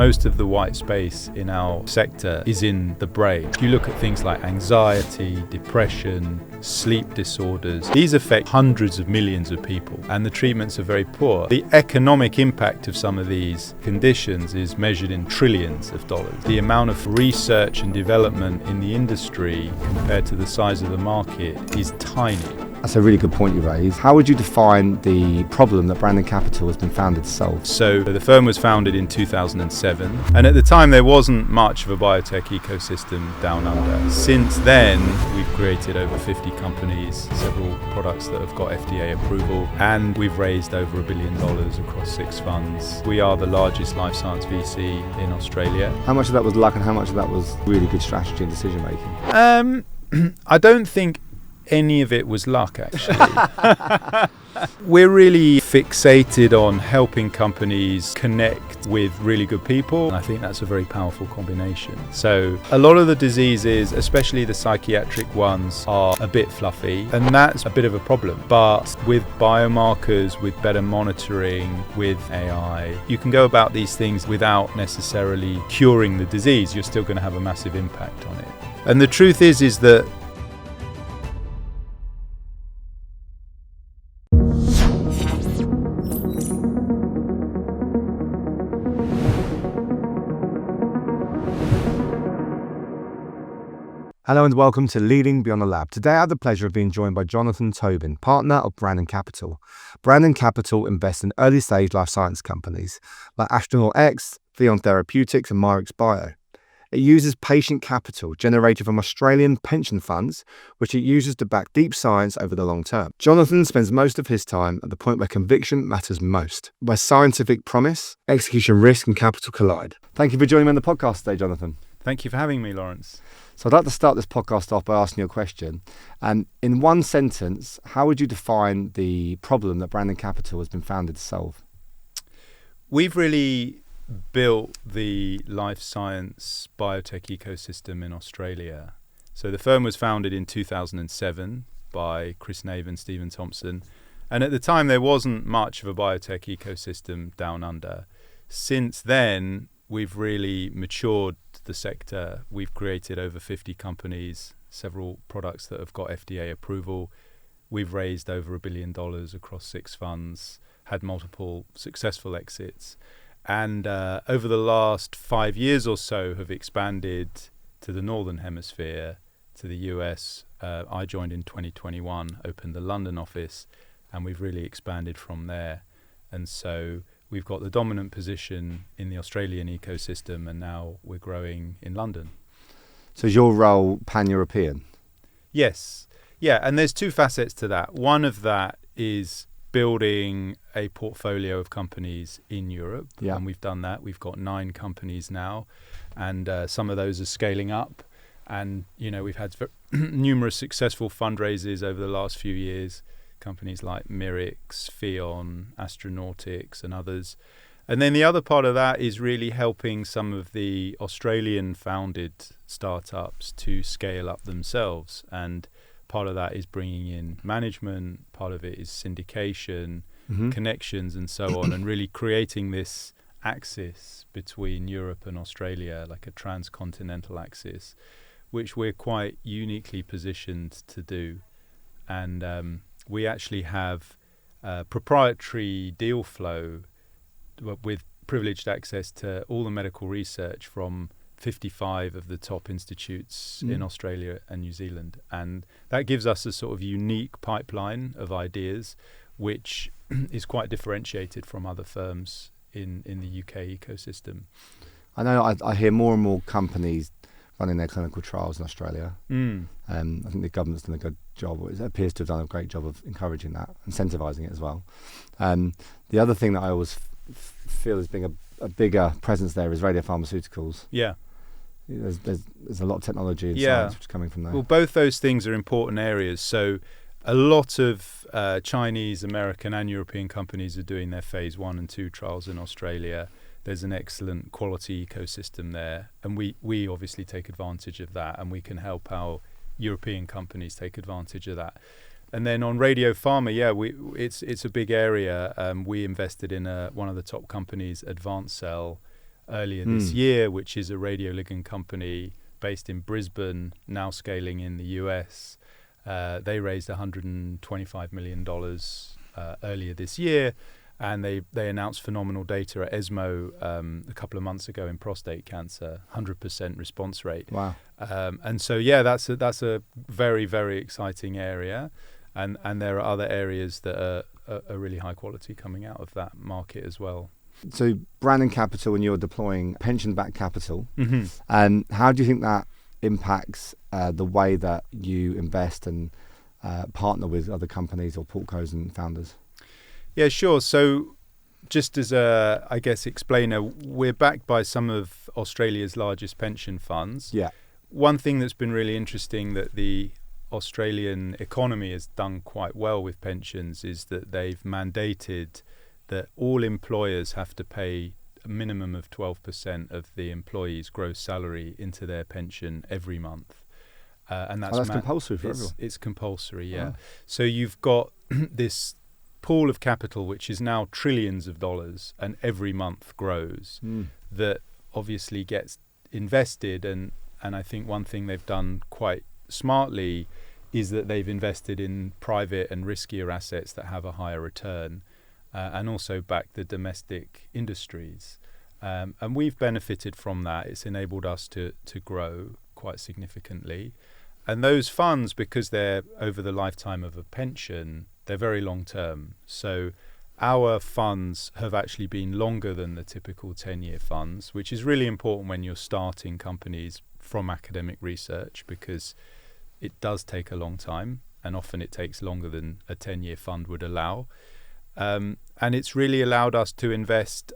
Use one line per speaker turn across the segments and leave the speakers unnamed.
Most of the white space in our sector is in the brain. If you look at things like anxiety, depression, sleep disorders, these affect hundreds of millions of people, and the treatments are very poor. The economic impact of some of these conditions is measured in trillions of dollars. The amount of research and development in the industry compared to the size of the market is tiny.
That's a really good point you raise. How would you define the problem that Brandon Capital has been founded to solve?
So the firm was founded in 2007, and at the time there wasn't much of a biotech ecosystem down under. Since then, we've created over 50 companies, several products that have got FDA approval, and we've raised over $1 billion across 6 funds. We are the largest life science VC in Australia.
How much of that was luck and how much of that was really good strategy and decision making?
I don't think any of it was luck, actually. We're really fixated on helping companies connect with really good people, and I think that's a very powerful combination. So a lot of the diseases, especially the psychiatric ones, are a bit fluffy, and that's a bit of a problem. But with biomarkers, with better monitoring, with AI, you can go about these things without necessarily curing the disease. You're still going to have a massive impact on it. And the truth is that
Hello and welcome to Leading Beyond the Lab. Today I have the pleasure of being joined by Jonathan Tobin, partner of Brandon Capital. Brandon Capital invests in early stage life science companies like Astronaut X, Theon Therapeutics and Myrix Bio. It uses patient capital generated from Australian pension funds, which it uses to back deep science over the long term. Jonathan spends most of his time at the point where conviction matters most, where scientific promise, execution risk and capital collide. Thank you for joining me on the podcast today, Jonathan.
Thank you for having me, Lawrence.
So I'd like to start this podcast off by asking you a question. In one sentence, how would you define the problem that Brandon Capital has been founded to solve?
We've really built the life science biotech ecosystem in Australia. So the firm was founded in 2007 by Nave and Thompson. And at the time, there wasn't much of a biotech ecosystem down under. Since then, we've really matured the sector. We've created over 50 companies, several products that have got FDA approval. We've raised over $1 billion across 6 funds, had multiple successful exits, and over the last 5 years or so have expanded to the Northern Hemisphere, to the US. I joined in 2021, opened the London office, and we've really expanded from there. And so we've got the dominant position in the Australian ecosystem, and now we're growing in London.
So is your role pan-European?
Yes. Yeah, and there's 2 facets to that. One of that is building a portfolio of companies in Europe, and we've done that. We've got 9 companies now, and some of those are scaling up. And, you know, we've had numerous successful fundraisers over the last few years. Companies like Myrix, Theon, Astronautics and others. And then the other part of that is really helping some of the Australian founded startups to scale up themselves. And part of that is bringing in management, part of it is syndication, connections and so on, and really creating this axis between Europe and Australia, like a transcontinental axis, which we're quite uniquely positioned to do. And we actually have proprietary deal flow with privileged access to all the medical research from 55 of the top institutes in Australia and New Zealand. And that gives us a sort of unique pipeline of ideas, which is quite differentiated from other firms in the UK ecosystem.
I know I hear more and more companies running their clinical trials in Australia. I think the government's done a good job, or it appears to have done a great job of encouraging that, incentivising it as well. The other thing that I always feel as being a bigger presence there is radiopharmaceuticals.
Yeah.
There's a lot of technology and science which is coming from there.
Well, both those things are important areas. So a lot of Chinese, American and European companies are doing their phase 1 and 2 trials in Australia. There's an excellent quality ecosystem there, and we obviously take advantage of that, and we can help our European companies take advantage of that. And then on radio pharma, it's a big area. We invested in one of the top companies, Advanced Cell, earlier this year, which is a radioligand company based in Brisbane, now scaling in the US. They raised $125 million earlier this year, and they announced phenomenal data at ESMO a couple of months ago in prostate cancer, 100% response rate.
Wow.
And so, yeah, that's a very, very exciting area. And there are other areas that are really high quality coming out of that market as well.
So Brandon Capital, when you're deploying pension-backed capital,
Mm-hmm.
how do you think that impacts the way that you invest and partner with other companies or portcos and founders?
Yeah, sure. So just as a, I guess, explainer, we're backed by some of Australia's largest pension funds.
Yeah.
One thing that's been really interesting that the Australian economy has done quite well with pensions is that they've mandated that all employers have to pay a minimum of 12% of the employee's gross salary into their pension every month. And that's
compulsory for everyone.
It's compulsory, yeah.
Wow.
So you've got this pool of capital which is now trillions of dollars and every month grows, that obviously gets invested. And I think one thing they've done quite smartly is that they've invested in private and riskier assets that have a higher return, and also back the domestic industries. And we've benefited from that. It's enabled us to grow quite significantly. And those funds, because they're over the lifetime of a pension, they're very long term. So our funds have actually been longer than the typical 10-year funds, which is really important when you're starting companies from academic research, because it does take a long time, and often it takes longer than a 10-year fund would allow. And it's really allowed us to invest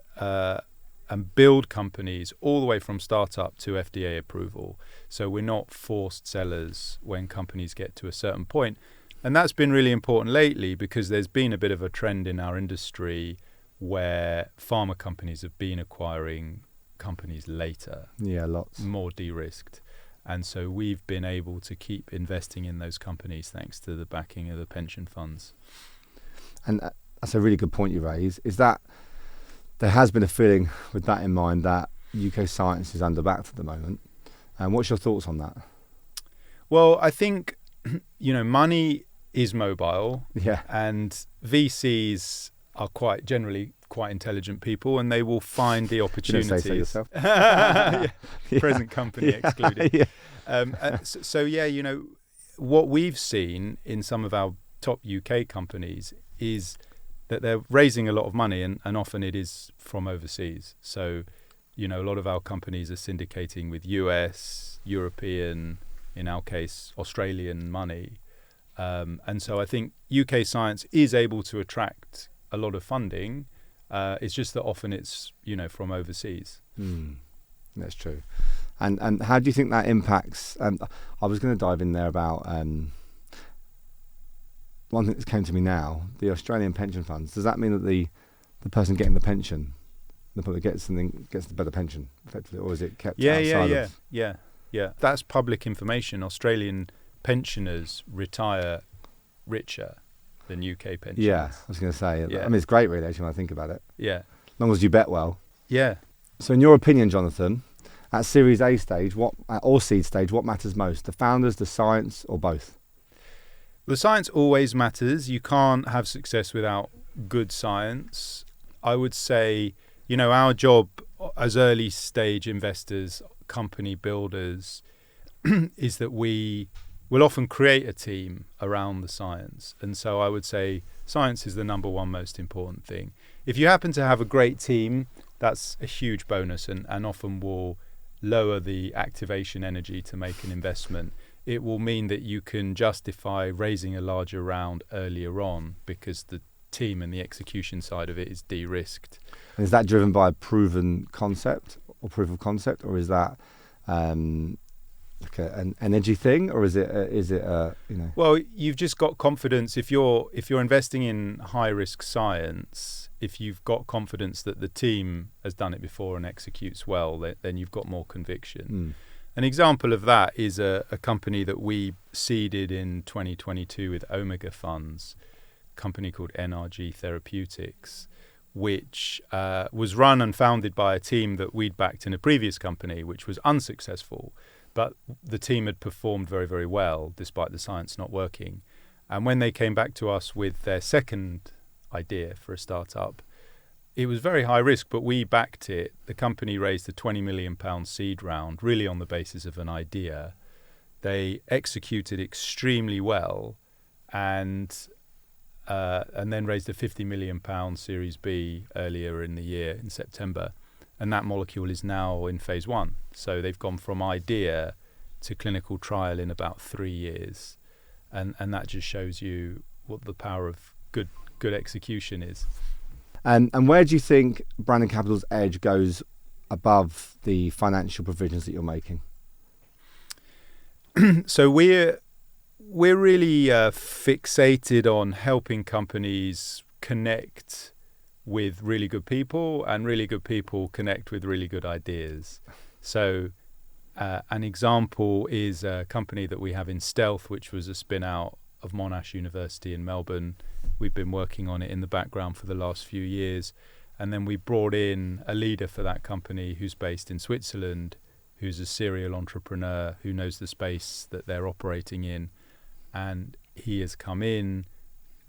and build companies all the way from startup to FDA approval. So we're not forced sellers when companies get to a certain point. And that's been really important lately, because there's been a bit of a trend in our industry where pharma companies have been acquiring companies later.
Yeah, lots.
More de-risked. And so we've been able to keep investing in those companies thanks to the backing of the pension funds.
And that's a really good point you raise, is that there has been a feeling with that in mind that UK science is underbacked at the moment. And what's your thoughts on that?
Well, I think, money is mobile.
Yeah.
And VCs are generally quite intelligent people, and they will find the opportunities.
You don't say so yourself.
Yeah. Present company excluded.
Yeah.
So, what we've seen in some of our top UK companies is that they're raising a lot of money, and often it is from overseas. So, a lot of our companies are syndicating with US, European, in our case, Australian money. And so I think UK science is able to attract a lot of funding. It's just that often it's, from overseas.
That's true. And how do you think that impacts? I was going to dive in there about one thing that came to me now, the Australian pension funds. Does that mean that the person getting the pension, the public gets the better pension, effectively, or is it kept outside?
Yeah. That's public information. Australian pensioners retire richer than UK pensioners.
Yeah, I was going to say.
Yeah.
I mean, it's great, really, actually, when I think about it.
Yeah.
As long as you bet well.
Yeah.
So in your opinion, Jonathan, at Series A stage, or seed stage, what matters most? The founders, the science, or both?
The science always matters. You can't have success without good science. I would say, our job as early stage investors, company builders, is that we will often create a team around the science. And so I would say science is the number one most important thing. If you happen to have a great team, that's a huge bonus, and often will lower the activation energy to make an investment. It will mean that you can justify raising a larger round earlier on because the team and the execution side of it is de-risked.
And is that driven by a proven concept or proof of concept, or is that like an energy thing, or is it
Well, you've just got confidence. If you're investing in high risk science, if you've got confidence that the team has done it before and executes well, then you've got more conviction. An example of that is a company that we seeded in 2022 with Omega Funds, a company called NRG Therapeutics, which was run and founded by a team that we'd backed in a previous company, which was unsuccessful. But the team had performed very, very well, despite the science not working. And when they came back to us with their second idea for a startup, it was very high risk, but we backed it. The company raised a £20 million seed round, really on the basis of an idea. They executed extremely well, and then raised a £50 million Series B earlier in the year, in September. And that molecule is now in phase 1. So they've gone from idea to clinical trial in about 3 years. And that just shows you what the power of good execution is.
And where do you think Brandon Capital's edge goes above the financial provisions that you're making?
So we're really fixated on helping companies connect with really good people, and really good people connect with really good ideas. So an example is a company that we have in Stealth, which was a spin out of Monash University in Melbourne. We've been working on it in the background for the last few years. And then we brought in a leader for that company who's based in Switzerland, who's a serial entrepreneur who knows the space that they're operating in. And he has come in,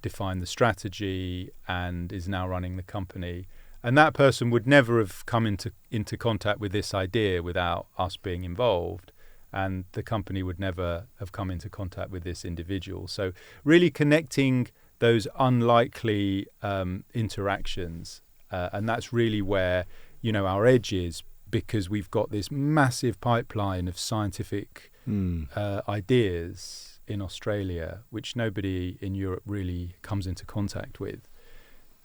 defined the strategy, and is now running the company. And that person would never have come into contact with this idea without us being involved. And the company would never have come into contact with this individual. So really connecting those unlikely interactions. And that's really where, our edge is, because we've got this massive pipeline of scientific ideas in Australia, which nobody in Europe really comes into contact with.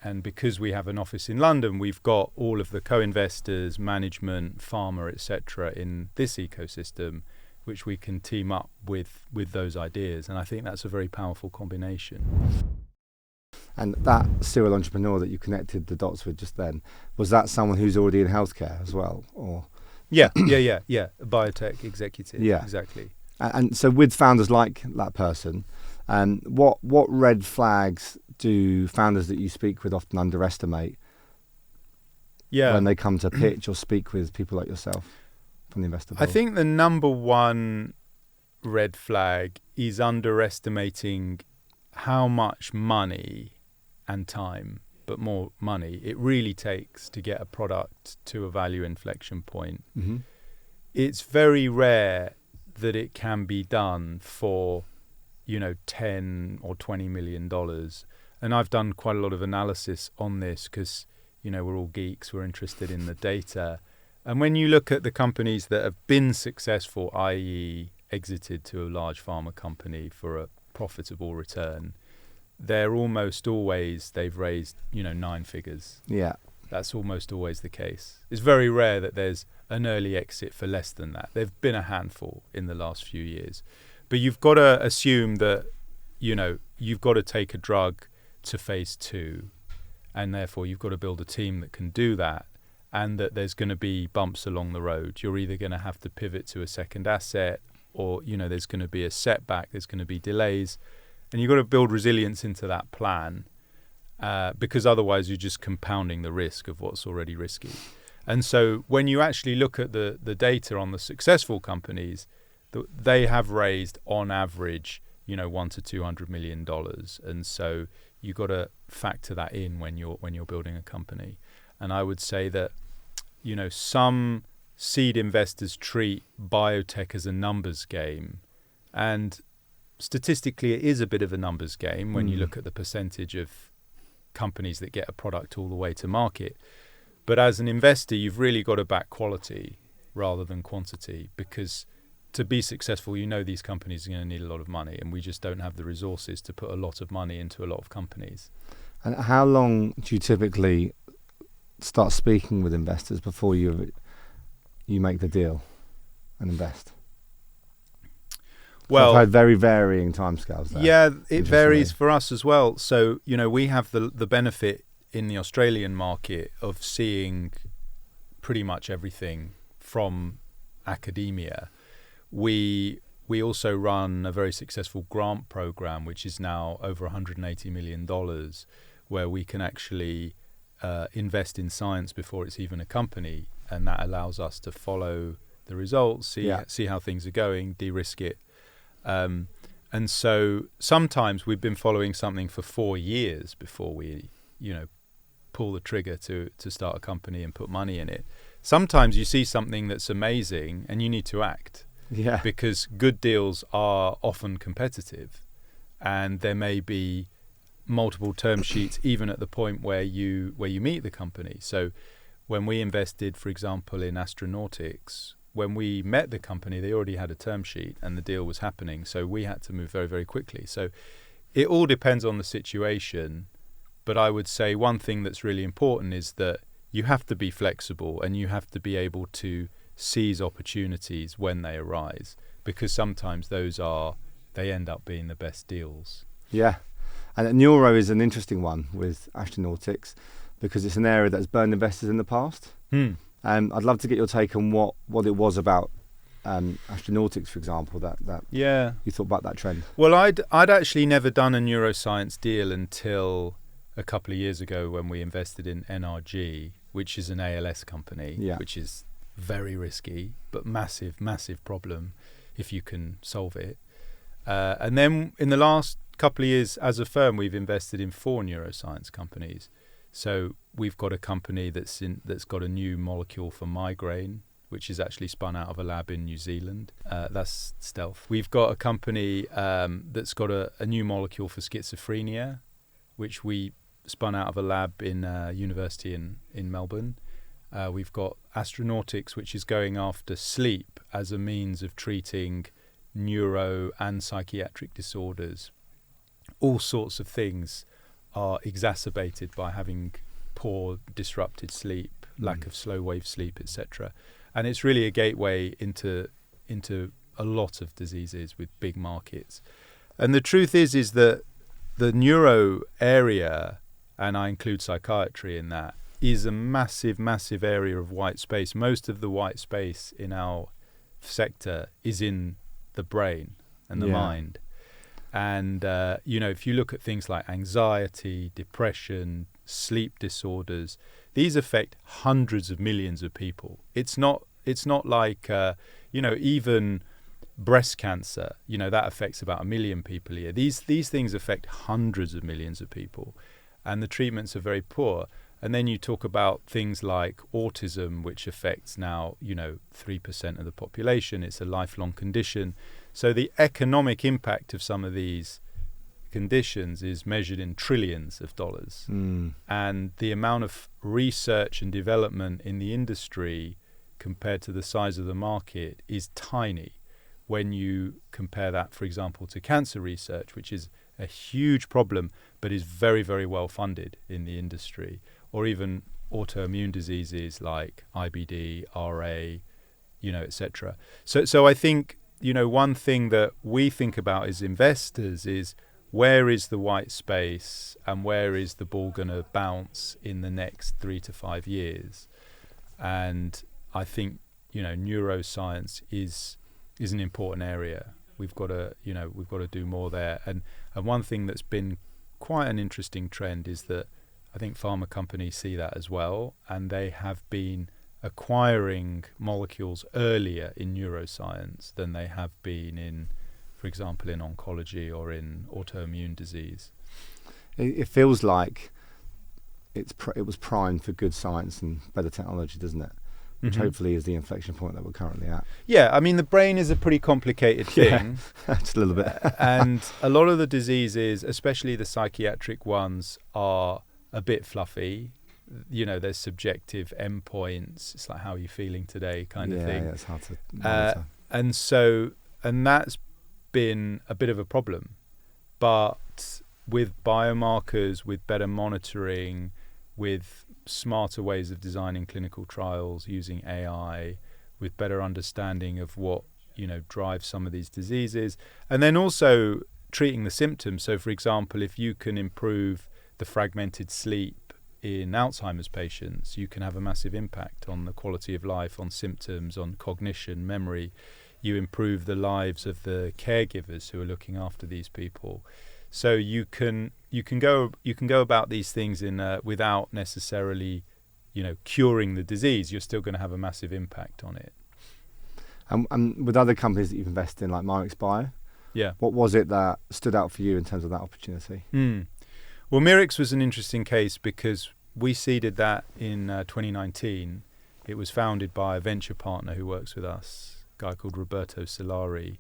And because we have an office in London, we've got all of the co-investors, management, pharma, etc. in this ecosystem, which we can team up with those ideas. And I think that's a very powerful combination.
And that serial entrepreneur that you connected the dots with just then, was that someone who's already in healthcare as well? Or
Yeah. A biotech executive.
Yeah.
Exactly.
And so with founders like that person, what red flags do founders that you speak with often underestimate when they come to pitch or speak with people like yourself from the investor pool?
I think the number one red flag is underestimating how much money and time, but more money, it really takes to get a product to a value inflection point.
Mm-hmm.
It's very rare that it can be done for, $10 or $20 million. And I've done quite a lot of analysis on this because, we're all geeks, we're interested in the data. And when you look at the companies that have been successful, i.e. exited to a large pharma company for a profitable return, they're almost always, they've raised, 9 figures.
Yeah.
That's almost always the case. It's very rare that there's an early exit for less than that. There've been a handful in the last few years. But you've got to assume that, you've got to take a drug to phase 2, and therefore you've got to build a team that can do that, and that there's going to be bumps along the road. You're either going to have to pivot to a second asset, or, there's going to be a setback, there's going to be delays, and you've got to build resilience into that plan, because otherwise you're just compounding the risk of what's already risky. And so when you actually look at the data on the successful companies, they have raised on average, $100 to $200 million. And so you've got to factor that in when you're building a company. And I would say that, some seed investors treat biotech as a numbers game. And statistically, it is a bit of a numbers game when you look at the percentage of companies that get a product all the way to market. But as an investor, you've really got to back quality rather than quantity, because to be successful, these companies are going to need a lot of money, and we just don't have the resources to put a lot of money into a lot of companies.
And how long do you typically start speaking with investors before you make the deal and invest?
Well,
I've heard very varying timescales there.
Yeah, it varies for us as well. So, we have the benefit in the Australian market of seeing pretty much everything from academia. We also run a very successful grant program, which is now over $180 million, where we can actually invest in science before it's even a company, and that allows us to follow the results, see how things are going, de-risk it. And so sometimes we've been following something for 4 years before we, pull the trigger to start a company and put money in it. Sometimes you see something that's amazing and you need to act.
Yeah.
Because good deals are often competitive, and there may be multiple term sheets even at the point where you meet the company. So when we invested, for example, in Astronautics, when we met the company, they already had a term sheet and the deal was happening. So we had to move very, very quickly. So it all depends on the situation. But I would say one thing that's really important is that you have to be flexible and you have to be able to seize opportunities when they arise, because sometimes they end up being the best deals.
Yeah. And neuro is an interesting one with Astronautics because it's an area that's burned investors in the past. I'd love to get your take on what it was about Astronautics, for example, that you thought about that trend.
Well, I'd actually never done a neuroscience deal until a couple of years ago when we invested in NRG, which is an ALS company, which is very risky, but massive problem if you can solve it. And then in the last couple of years as a firm, we've invested in 4 neuroscience companies. So we've got a company that's got a new molecule for migraine, which is actually spun out of a lab in New Zealand. That's stealth. We've got a company that's got a new molecule for schizophrenia, which we spun out of a lab in university in Melbourne. We've got Astronautics, which is going after sleep as a means of treating neuro and psychiatric disorders. All sorts of things are exacerbated by having poor, disrupted sleep, lack of slow wave sleep, etc. And it's really a gateway into a lot of diseases with big markets. And the truth is that the neuro area, and I include psychiatry in that, is a massive area of white space. Most of the white space in our sector is in the brain and the mind. And, if you look at things like anxiety, depression, sleep disorders, these affect hundreds of millions of people. It's not like, even breast cancer, that affects about 1 million people a year. These things affect hundreds of millions of people, and the treatments are very poor. And then you talk about things like autism, which affects now, 3% of the population. It's a lifelong condition. So the economic impact of some of these conditions is measured in trillions of dollars. And the amount of research and development in the industry compared to the size of the market is tiny when you compare that, for example, to cancer research, which is a huge problem, but is very, very well funded in the industry, or even autoimmune diseases like IBD, RA, etc. So I think, one thing that we think about as investors is where is the white space and where is the ball going to bounce in the next 3 to 5 years. And I think, neuroscience is an important area. We've got to do more there. And one thing that's been quite an interesting trend is that I think pharma companies see that as well, and they have been acquiring molecules earlier in neuroscience than they have been in, for example, in oncology or in autoimmune disease.
It feels like it was primed for good science and better technology, doesn't it? Which hopefully is the inflection point that we're currently at.
Yeah, I mean, the brain is a pretty complicated thing.
Just a little bit.
And a lot of the diseases, especially the psychiatric ones, are a bit fluffy. There's subjective endpoints. It's like, how are you feeling today kind of thing. Yeah, it's hard to monitor. And that's been a bit of a problem. But with biomarkers, with better monitoring, with smarter ways of designing clinical trials using AI, with better understanding of what drives some of these diseases, and then also treating the symptoms. So, for example, if you can improve the fragmented sleep in Alzheimer's patients, you can have a massive impact on the quality of life, on symptoms, on cognition, memory. You improve the lives of the caregivers who are looking after these people. So you can go about these things without necessarily, curing the disease. You're still going to have a massive impact on it.
And with other companies that you've invested in, like Myrix Bio, what was it that stood out for you in terms of that opportunity?
Well, Myrix was an interesting case because we seeded that in 2019. It was founded by a venture partner who works with us, a guy called Roberto Solari,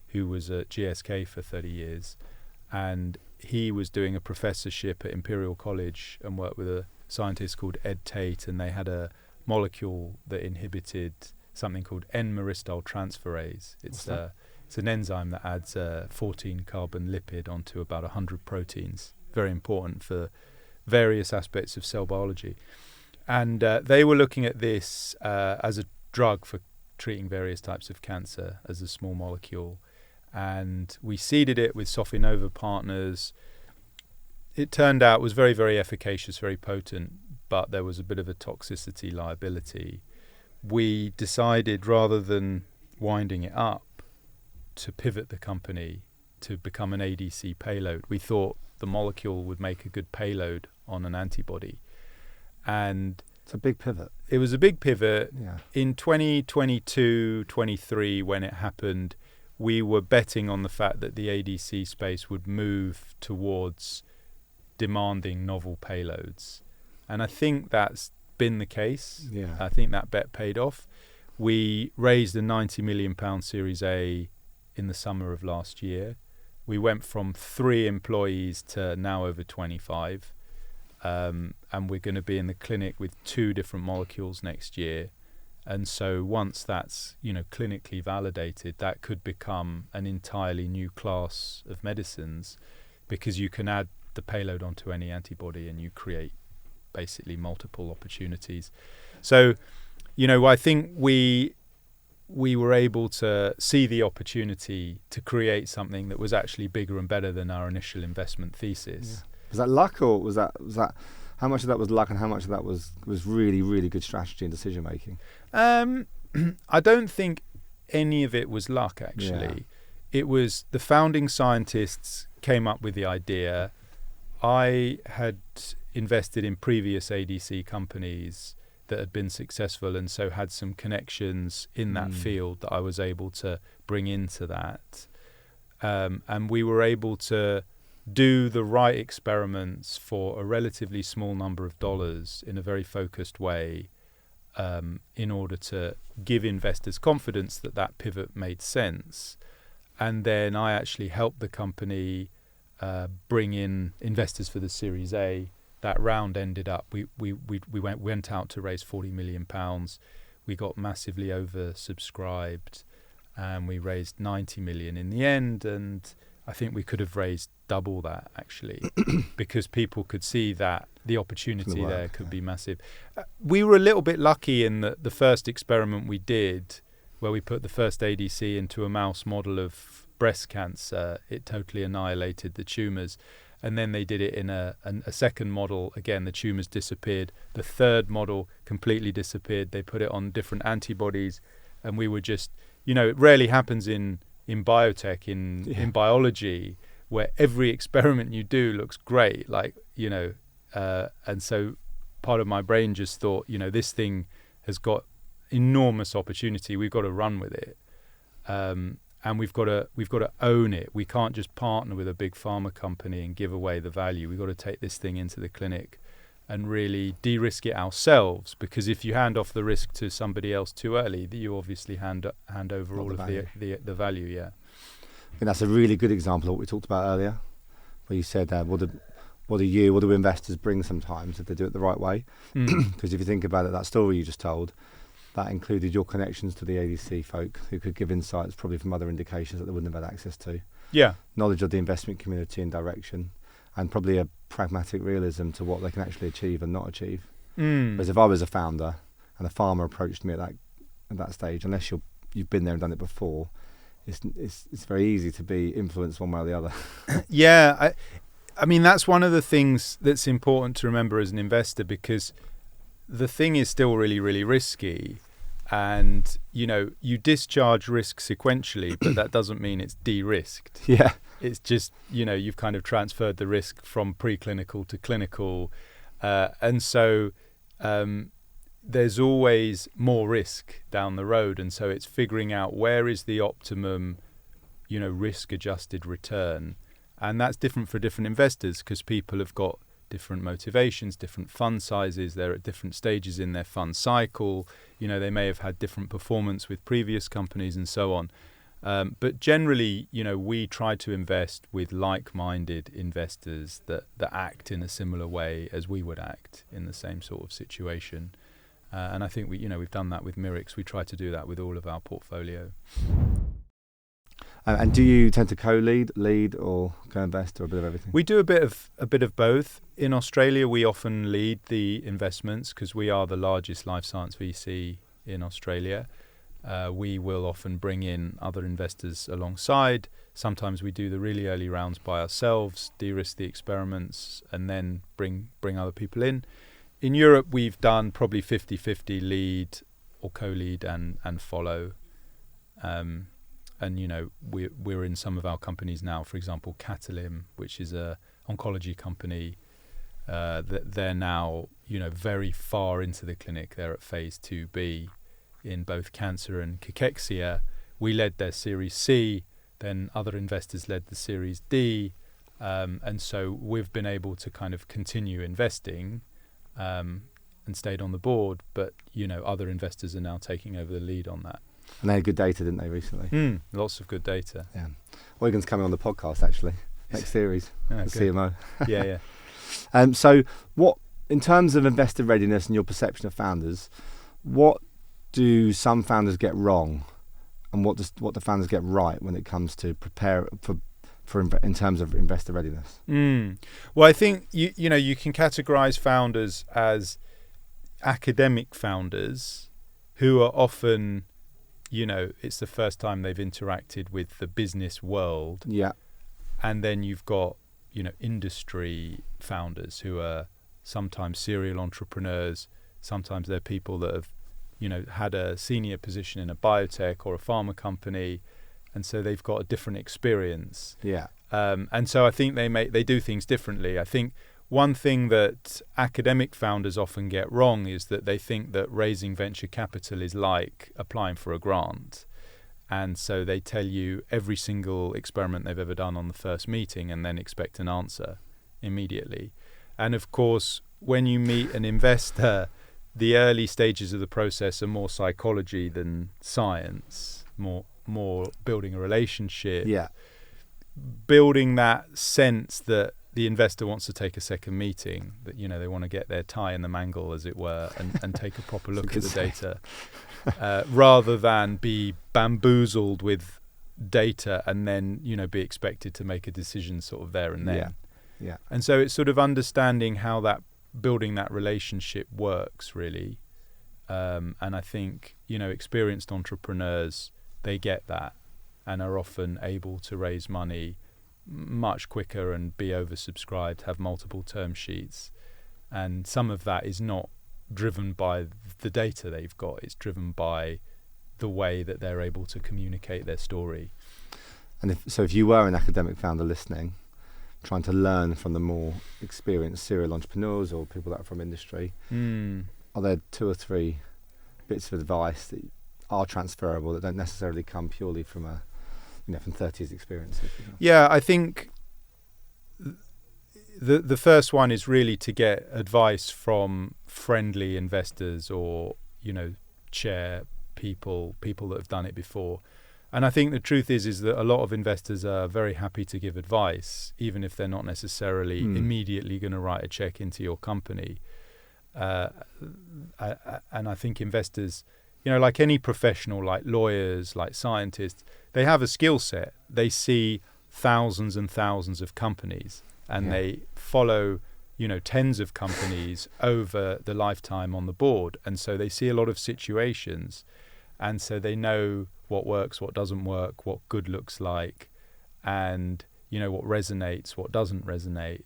who was at GSK for 30 years. And he was doing a professorship at Imperial College and worked with a scientist called Ed Tate, and they had a molecule that inhibited something called N-myristoyl transferase. It's an enzyme that adds a 14-carbon lipid onto about 100 proteins. Very important for various aspects of cell biology. And they were looking at this as a drug for treating various types of cancer as a small molecule. And we seeded it with Sofinnova partners. It turned out was very, very efficacious, very potent, but there was a bit of a toxicity liability. We decided, rather than winding it up, to pivot the company to become an ADC payload. We thought the molecule would make a good payload on an antibody. And
it's a big pivot.
It was a big pivot.
Yeah.
In 2022, 23, when it happened, we were betting on the fact that the ADC space would move towards demanding novel payloads. And I think that's been the case.
Yeah.
I think that bet paid off. We raised a £90 million Series A in the summer of last year. We went from 3 employees to now over 25. And we're going to be in the clinic with 2 different molecules next year. And so once that's, clinically validated, that could become an entirely new class of medicines, because you can add the payload onto any antibody and you create basically multiple opportunities. So, I think we were able to see the opportunity to create something that was actually bigger and better than our initial investment thesis.
Yeah. Was that luck, or was that how much of that was luck and how much of that was really, really good strategy and decision making?
I don't think any of it was luck, actually. Yeah. It was the founding scientists came up with the idea. I had invested in previous ADC companies that had been successful, and so had some connections in that field that I was able to bring into that. And we were able to do the right experiments for a relatively small number of dollars in a very focused way, in order to give investors confidence that that pivot made sense. And then I actually helped the company bring in investors for the Series A. That round ended up, we went out to raise £40 million. We got massively oversubscribed, and we raised 90 million in the end. And I think we could have raised double that, actually, because people could see that the opportunity there could be massive. We were a little bit lucky in that the first experiment we did, where we put the first ADC into a mouse model of breast cancer, it totally annihilated the tumours. And then they did it in a second model. Again, the tumours disappeared. The third model completely disappeared. They put it on different antibodies. And we were just, it rarely happens in biotech, in biology, where every experiment you do looks great. And so part of my brain just thought, this thing has got enormous opportunity. We've got to run with it. And we've got to own it. We can't just partner with a big pharma company and give away the value. We've got to take this thing into the clinic and really de-risk it ourselves, because if you hand off the risk to somebody else too early, you obviously hand over all of the value. Yeah,
I think that's a really good example of what we talked about earlier, where you said, what do investors bring sometimes if they do it the right way? Because if you think about it, that story you just told, that included your connections to the ADC folk who could give insights probably from other indications that they wouldn't have had access to.
Yeah.
Knowledge of the investment community and direction, and probably a pragmatic realism to what they can actually achieve and not achieve. Whereas if I was a founder and a farmer approached me at that stage, unless you've been there and done it before, it's very easy to be influenced one way or the other.
Yeah. I mean, that's one of the things that's important to remember as an investor, because the thing is still really, really risky. And, you discharge risk sequentially, but that doesn't mean it's de-risked.
Yeah.
It's just, you've kind of transferred the risk from preclinical to clinical. And so there's always more risk down the road. And so it's figuring out where is the optimum, risk-adjusted return. And that's different for different investors because people have got different motivations, different fund sizes. They're at different stages in their fund cycle. They may have had different performance with previous companies and so on. But generally, we try to invest with like-minded investors that act in a similar way as we would act in the same sort of situation. And I think we've done that with Mirix. We try to do that with all of our portfolio.
And do you tend to co-lead, lead, or co-invest, or a bit of everything?
We do a bit of both. In Australia, we often lead the investments because we are the largest life science VC in Australia. We will often bring in other investors alongside. Sometimes we do the really early rounds by ourselves, de-risk the experiments, and then bring other people in. In Europe, we've done probably 50-50 lead or co-lead and follow. And we're in some of our companies now. For example, Catalim, which is a oncology company, that they're now very far into the clinic. They're at phase 2B in both cancer and cachexia. We led their Series C, then other investors led the Series D, and so we've been able to kind of continue investing and stayed on the board. But other investors are now taking over the lead on that.
And they had good data, didn't they, recently?
Lots of good data.
Yeah. Eugen's coming on the podcast, actually, next series, the CMO.
Yeah.
So what, in terms of investor readiness and your perception of founders, what do some founders get wrong and what do founders get right when it comes to prepare for in terms of investor readiness?
Well, I think, you can categorize founders as academic founders who are often... it's the first time they've interacted with the business world.
Yeah.
And then you've got, industry founders who are sometimes serial entrepreneurs. Sometimes they're people that have, had a senior position in a biotech or a pharma company. And so they've got a different experience.
Yeah.
And so I think they do things differently. I think one thing that academic founders often get wrong is that they think that raising venture capital is like applying for a grant. And so they tell you every single experiment they've ever done on the first meeting and then expect an answer immediately. And of course, when you meet an investor, the early stages of the process are more psychology than science, more building a relationship, building that sense that the investor wants to take a second meeting, that they want to get their tie in the mangle, as it were, and take a proper look at the data, rather than be bamboozled with data and then be expected to make a decision sort of there and then.
Yeah.
And so it's sort of understanding how that building that relationship works really, and I think experienced entrepreneurs, they get that and are often able to raise money much quicker and be oversubscribed, have multiple term sheets. And some of that is not driven by the data they've got, it's driven by the way that they're able to communicate their story.
And if you were an academic founder listening, trying to learn from the more experienced serial entrepreneurs or people that are from industry, are there 2 or 3 bits of advice that are transferable that don't necessarily come purely from from 30 years experience?
Yeah, I think the first one is really to get advice from friendly investors or chair people that have done it before. And I think the truth is that a lot of investors are very happy to give advice, even if they're not necessarily immediately going to write a check into your company. And I think investors, like any professional, like lawyers, like scientists, they have a skill set. They see thousands and thousands of companies and they follow, tens of companies over the lifetime on the board. And so they see a lot of situations. And so they know what works, what doesn't work, what good looks like, and, what resonates, what doesn't resonate.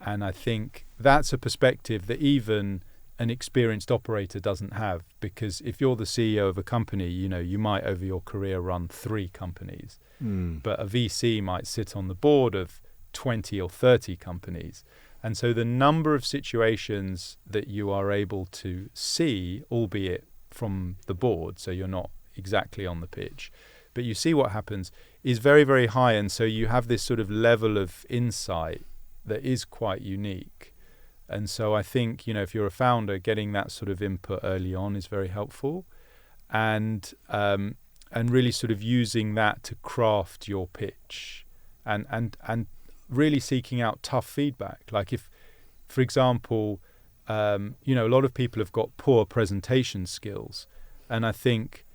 And I think that's a perspective that even an experienced operator doesn't have. Because if you're the CEO of a company, you might over your career run 3 companies, but a VC might sit on the board of 20 or 30 companies. And so the number of situations that you are able to see, albeit from the board, so you're not exactly on the pitch, but you see what happens, is very, very high. And so you have this sort of level of insight that is quite unique. And so I think, if you're a founder, getting that sort of input early on is very helpful, and really sort of using that to craft your pitch, and really seeking out tough feedback. Like if, for example, a lot of people have got poor presentation skills, and I think,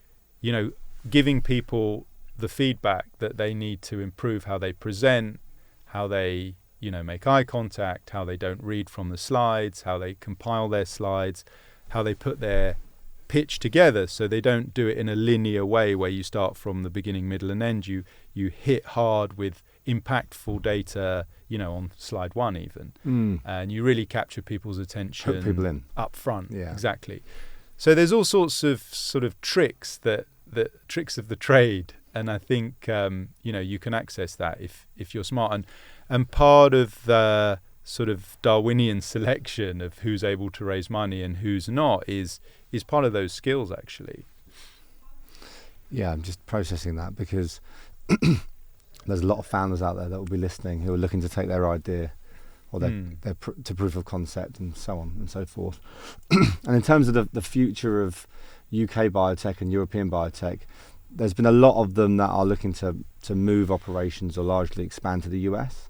giving people the feedback that they need to improve how they present, how they make eye contact, how they don't read from the slides, how they compile their slides, how they put their pitch together so they don't do it in a linear way where you start from the beginning, middle and end. You hit hard with impactful data, on slide 1 even, and you really capture people's attention,
hook people in
up front.
Yeah,
exactly. So there's all sorts of sort of tricks the tricks of the trade, and I think you can access that if you're smart. And part of the sort of Darwinian selection of who's able to raise money and who's not is part of those skills, actually.
Yeah, I'm just processing that because there's a lot of founders out there that will be listening who are looking to take their idea or their to proof of concept and so on and so forth. And in terms of the future of UK biotech and European biotech, there's been a lot of them that are looking to move operations or largely expand to the US.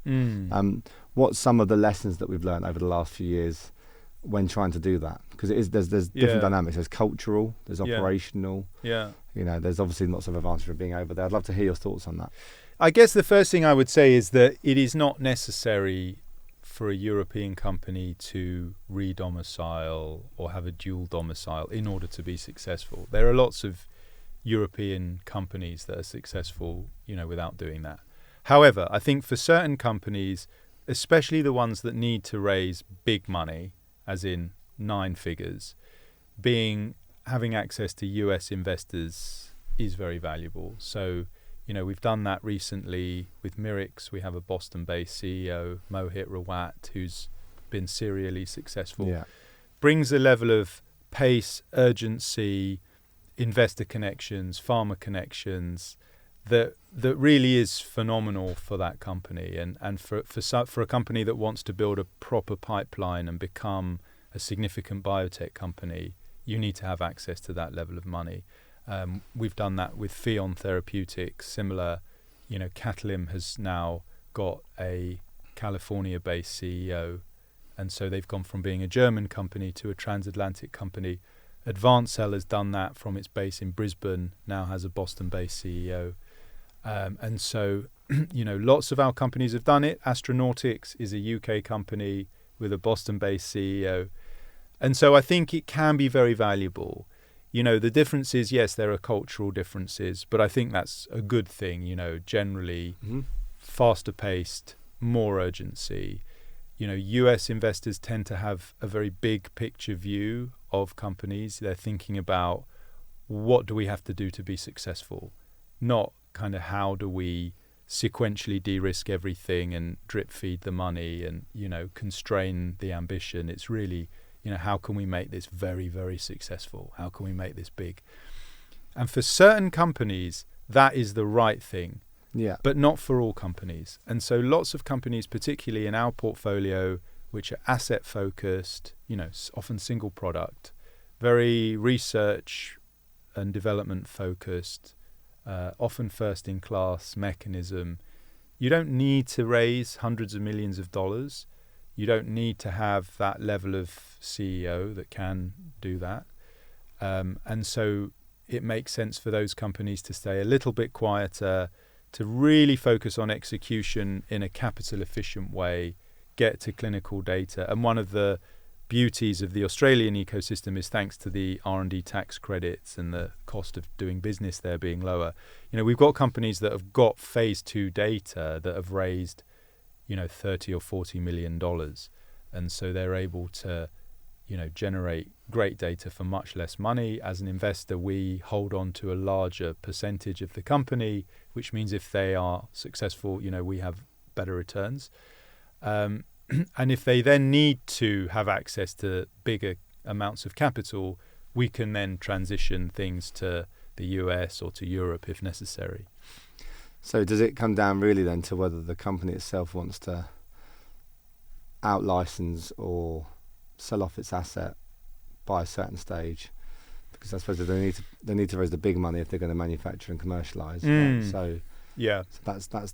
What's some of the lessons that we've learned over the last few years when trying to do that? Because there's different dynamics. There's cultural, there's operational.
Yeah.
There's obviously lots of advantage of being over there. I'd love to hear your thoughts on that.
I guess the first thing I would say is that it is not necessary for a European company to re-domicile or have a dual domicile in order to be successful. There are lots of European companies that are successful, without doing that. However, I think for certain companies, especially the ones that need to raise big money, as in 9 figures, having access to US investors is very valuable. So, we've done that recently with Mirix. We have a Boston-based CEO, Mohit Rawat, who's been serially successful.
Yeah.
Brings a level of pace, urgency, investor connections, pharma connections that really is phenomenal for that company, and for a company that wants to build a proper pipeline and become a significant biotech company, you need to have access to that level of money. We've done that with Fion Therapeutics. Similar, Catalym has now got a California-based CEO, and so they've gone from being a German company to a transatlantic company. AdvanceCell has done that from its base in Brisbane, now has a Boston-based CEO. And so, lots of our companies have done it. Astronautics is a UK company with a Boston-based CEO. And so I think it can be very valuable. The difference is, yes, there are cultural differences, but I think that's a good thing, generally faster paced, more urgency. US investors tend to have a very big picture view of companies. They're thinking about what do we have to do to be successful, not kind of how do we sequentially de-risk everything and drip feed the money and, constrain the ambition. It's really, how can we make this very, very successful? How can we make this big? And for certain companies, that is the right thing.
Yeah.
But not for all companies. And so lots of companies, particularly in our portfolio, which are asset focused, often single product, very research and development focused, often first in class mechanism. You don't need to raise hundreds of millions of dollars. You don't need to have that level of CEO that can do that. And so it makes sense for those companies to stay a little bit quieter, to really focus on execution in a capital efficient way, get to clinical data. And one of the beauties of the Australian ecosystem is thanks to the R&D tax credits and the cost of doing business there being lower. We've got companies that have got phase 2 data that have raised, $30 or $40 million. And so they're able to, generate great data for much less money. As an investor, we hold on to a larger percentage of the company, which means if they are successful, we have better returns. And if they then need to have access to bigger amounts of capital, we can then transition things to the US or to Europe if necessary.
So does it come down really then to whether the company itself wants to out-license or sell off its asset by a certain stage? Because I suppose they need to raise the big money if they're going to manufacture and commercialise. Right? So that's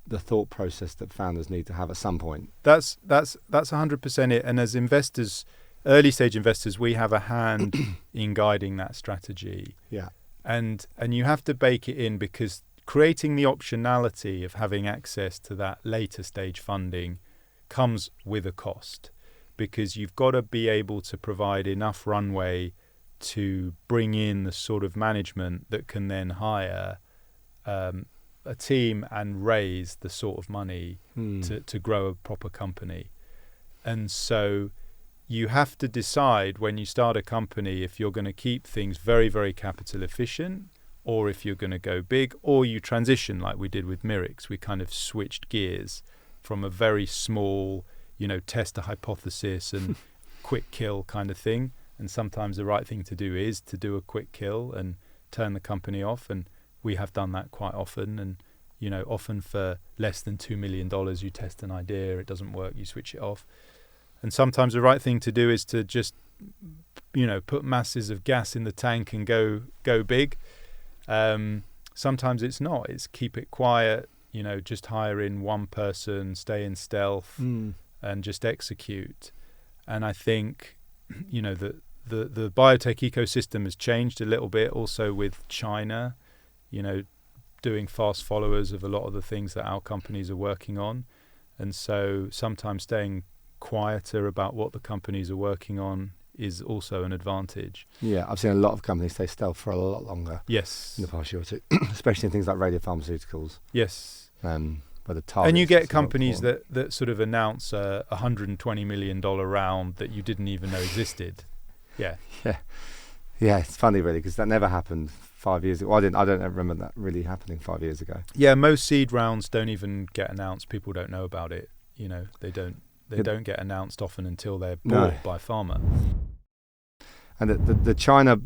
the thought process that founders need to have at some point.
That's 100% it. And as investors, early stage investors, we have a hand in guiding that strategy.
Yeah.
And you have to bake it in, because creating the optionality of having access to that later stage funding comes with a cost, because you've got to be able to provide enough runway to bring in the sort of management that can then hire a team and raise the sort of money to grow a proper company. And so you have to decide when you start a company if you're going to keep things very, very capital efficient, or if you're going to go big, or you transition like we did with Mirix. We kind of switched gears from a very small, test a hypothesis and quick kill kind of thing. And sometimes the right thing to do is to do a quick kill and turn the company off. And we have done that quite often. And, often for less than $2 million, you test an idea, it doesn't work, you switch it off. And sometimes the right thing to do is to just, put masses of gas in the tank and go big. Sometimes it's not. It's keep it quiet, just hire in one person, stay in stealth, and just execute. And I think, the biotech ecosystem has changed a little bit also with China, doing fast followers of a lot of the things that our companies are working on. And so sometimes staying quieter about what the companies are working on is also an advantage.
Yeah, I've seen a lot of companies stay stealth for a lot longer.
Yes.
In the past year or two, especially in things like radiopharmaceuticals.
Yes.
Where the targets
and you get companies that sort of announce a $120 million round that you didn't even know existed. Yeah.
Yeah, it's funny really, because that never happened 5 years ago. Well, I don't remember that really happening 5 years ago.
Yeah, most seed rounds don't even get announced. People don't know about it. They don't get announced often until they're bought by pharma.
And the China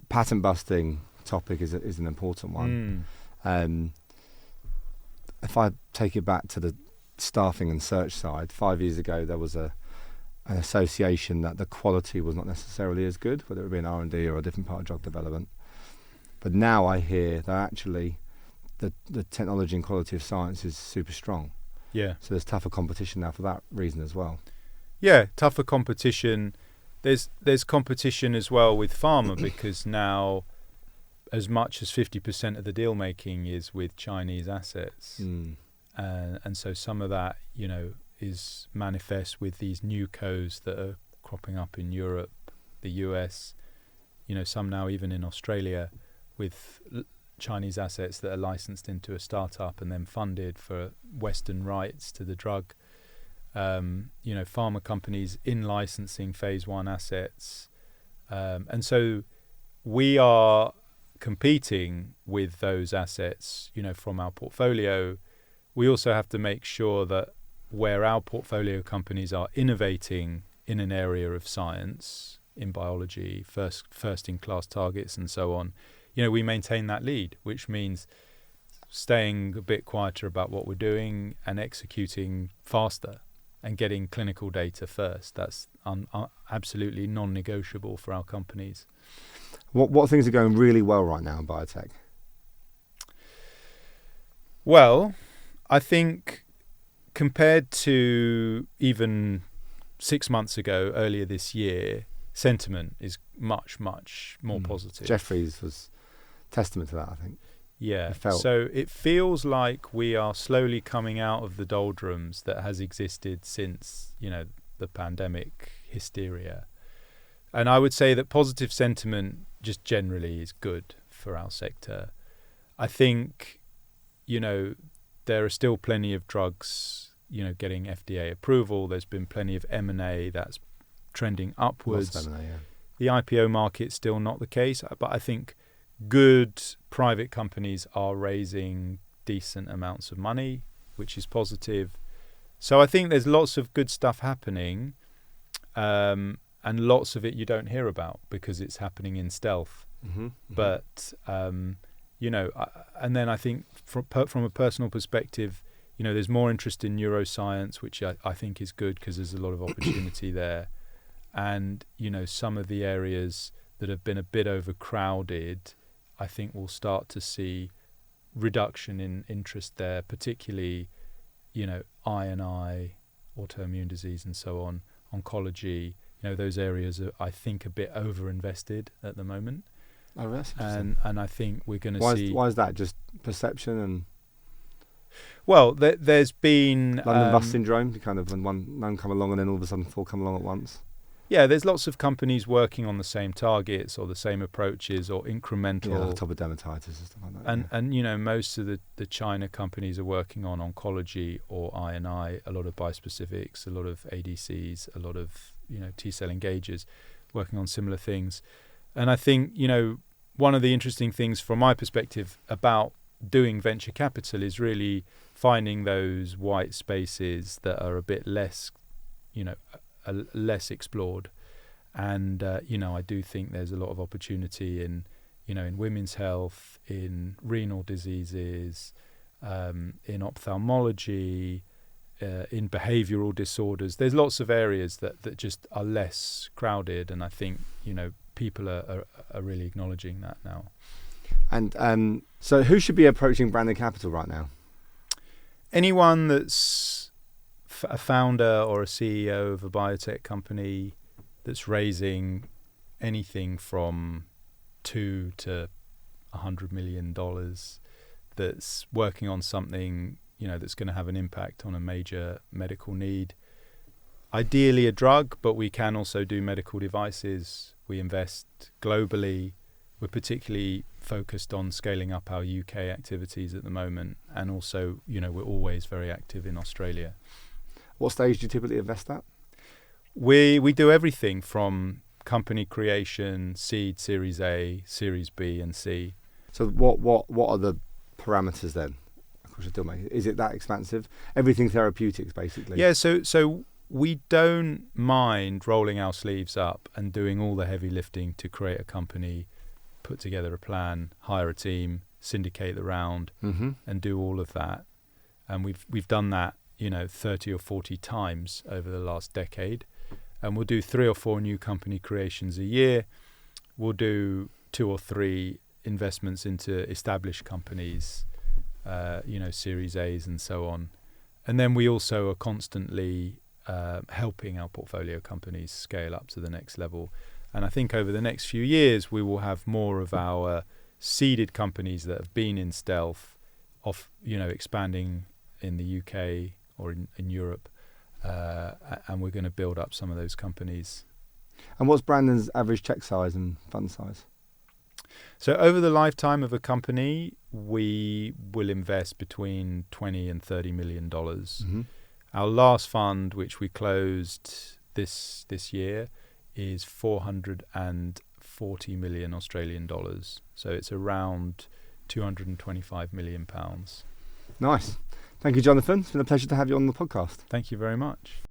patent busting topic is an important one. If I take it back to the staffing and search side, 5 years ago there was an association that the quality was not necessarily as good, whether it be in R&D or a different part of drug development. But now I hear that actually the technology and quality of science is super strong.
Yeah.
So there's tougher competition now for that reason as well.
Yeah, tougher competition. There's competition as well with pharma because now as much as 50% of the deal making is with Chinese assets. And so some of that, is manifest with these new cos that are cropping up in Europe, the US, some now even in Australia with Chinese assets that are licensed into a startup and then funded for Western rights to the drug. Pharma companies in licensing phase 1 assets. And so we are competing with those assets, from our portfolio. We also have to make sure that where our portfolio companies are innovating in an area of science, in biology, first-in-class targets and so on, we maintain that lead, which means staying a bit quieter about what we're doing and executing faster and getting clinical data first. That's absolutely non-negotiable for our companies.
What things are going really well right now in biotech?
Well, I think compared to even 6 months ago, earlier this year, sentiment is much, much more positive.
Jeffries was testament to that, I think.
Yeah, so it feels like we are slowly coming out of the doldrums that has existed since, the pandemic hysteria. And I would say that positive sentiment just generally is good for our sector. I think, there are still plenty of drugs, getting FDA approval. There's been plenty of M&A that's trending upwards.
Lots of M&A, yeah.
The IPO market's still not the case, but I think good private companies are raising decent amounts of money, which is positive. So I think there's lots of good stuff happening, and lots of it you don't hear about because it's happening in stealth.
Mm-hmm.
But you know, and then I think from a personal perspective, you know, there's more interest in neuroscience, which I think is good because there's a lot of opportunity there. And, you know, some of the areas that have been a bit overcrowded, I think we'll start to see reduction in interest there, particularly, you know, I&I, autoimmune disease and so on, oncology. You know, those areas are, I think, a bit overinvested at the moment.
Oh, that's interesting.
And I think we're going to see...
Why is that? Just perception and...
Well, there's been...
London bus syndrome, kind of when none come along and then all of a sudden 4 come along at once.
Yeah, there's lots of companies working on the same targets or the same approaches or incremental...
Yeah, atopic dermatitis and stuff like that.
And you know, most of the China companies are working on oncology or I&I, a lot of bispecifics, a lot of ADCs, a lot of, you know, T-cell engagers working on similar things. And I think, you know, one of the interesting things from my perspective about doing venture capital is really finding those white spaces that are a bit less, you know, less explored. And, you know, I do think there's a lot of opportunity in, you know, in women's health, in renal diseases, in ophthalmology, in behavioral disorders. There's lots of areas that just are less crowded. And I think, you know, people are really acknowledging that now.
And so who should be approaching Brandon Capital right now?
Anyone that's a founder or a CEO of a biotech company that's raising anything from $2 to $100 million, that's working on something, you know, that's going to have an impact on a major medical need. Ideally a drug, but we can also do medical devices. We invest globally. We're particularly focused on scaling up our UK activities at the moment. And also, you know, we're always very active in Australia.
What stage do you typically invest at?
We do everything from company creation, seed, Series A, Series B and C.
So what are the parameters then? Of course, is it that expansive? Everything therapeutics, basically.
Yeah, so we don't mind rolling our sleeves up and doing all the heavy lifting to create a company, put together a plan, hire a team, syndicate the round, and do all of that. And we've done that, you know, 30 or 40 times over the last decade. And we'll do 3 or 4 new company creations a year. We'll do 2 or 3 investments into established companies, you know, Series A's and so on. And then we also are constantly helping our portfolio companies scale up to the next level. And I think over the next few years, we will have more of our seeded companies that have been in stealth of, you know, expanding in the UK or in Europe. And we're going to build up some of those companies.
And what's Brandon's average check size and fund size?
So over the lifetime of a company, we will invest between $20 and $30 million. Our last fund, which we closed this year, is 440 million Australian dollars. So it's around 225 million pounds.
Nice. Thank you, Jonathan. It's been a pleasure to have you on the podcast.
Thank you very much.